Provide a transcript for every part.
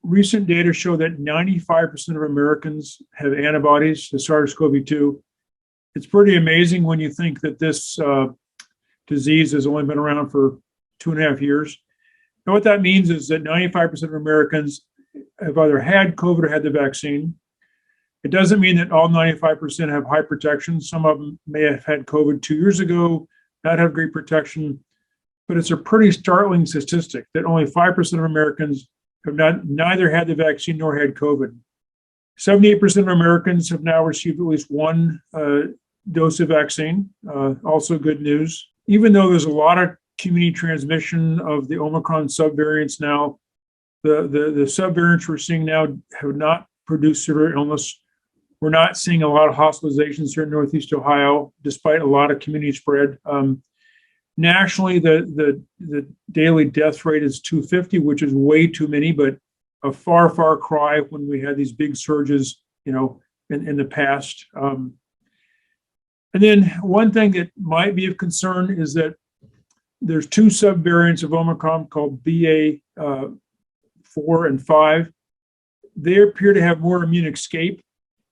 recent data show that 95% of Americans have antibodies to SARS-CoV-2. It's pretty amazing when you think that this disease has only been around for 2.5 years. And what that means is that 95% of Americans have either had COVID or had the vaccine. It doesn't mean that all 95% have high protection. Some of them may have had COVID 2 years ago, not have great protection, but it's a pretty startling statistic that only 5% of Americans have neither had the vaccine nor had COVID. 78% of Americans have now received at least one dose of vaccine. Also good news. Even though there's a lot of community transmission of the Omicron subvariants now, the subvariants we're seeing now have not produced severe illness. We're not seeing a lot of hospitalizations here in Northeast Ohio, despite a lot of community spread. Nationally, the daily death rate is 250, which is way too many, but a far, far cry when we had these big surges, in the past. And then one thing that might be of concern is that there's two subvariants of Omicron called BA4 and 5. They appear to have more immune escape,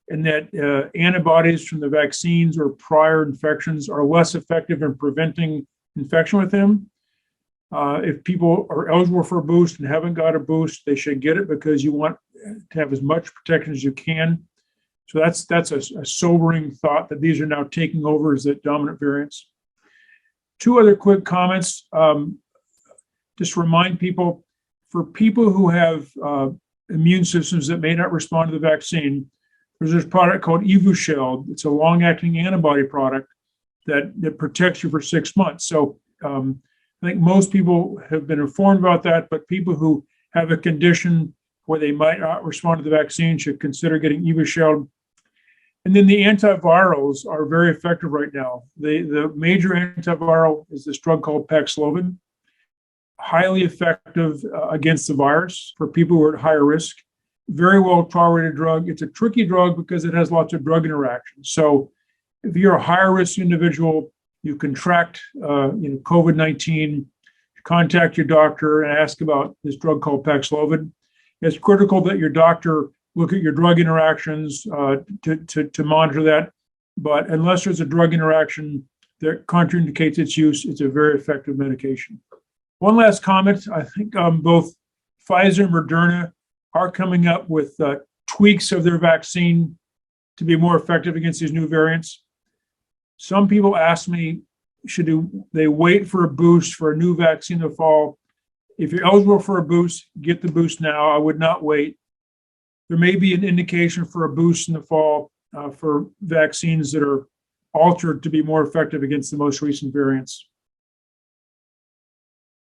and that antibodies from the vaccines or prior infections are less effective in preventing infection with them. If people are eligible for a boost and haven't got a boost, they should get it because you want to have as much protection as you can. So that's a sobering thought that these are now taking over as the dominant variants. Two other quick comments. Just remind people, for people who have immune systems that may not respond to the vaccine, there's this product called Evusheld. It's a long-acting antibody product that protects you for 6 months. So I think most people have been informed about that, but people who have a condition where they might not respond to the vaccine should consider getting Evusheld. And then the antivirals are very effective right now. The major antiviral is this drug called Paxlovid, highly effective against the virus for people who are at higher risk. Very well tolerated drug. It's a tricky drug because it has lots of drug interactions. So if you're a higher risk individual, you contract COVID-19, contact your doctor and ask about this drug called Paxlovid. It's critical that your doctor look at your drug interactions to monitor that. But unless there's a drug interaction that contraindicates its use, it's a very effective medication. One last comment. I think both Pfizer and Moderna are coming up with tweaks of their vaccine to be more effective against these new variants. Some people ask me, should they wait for a boost for a new vaccine in the fall? If you're eligible for a boost, get the boost now. I would not wait. There may be an indication for a boost in the fall for vaccines that are altered to be more effective against the most recent variants.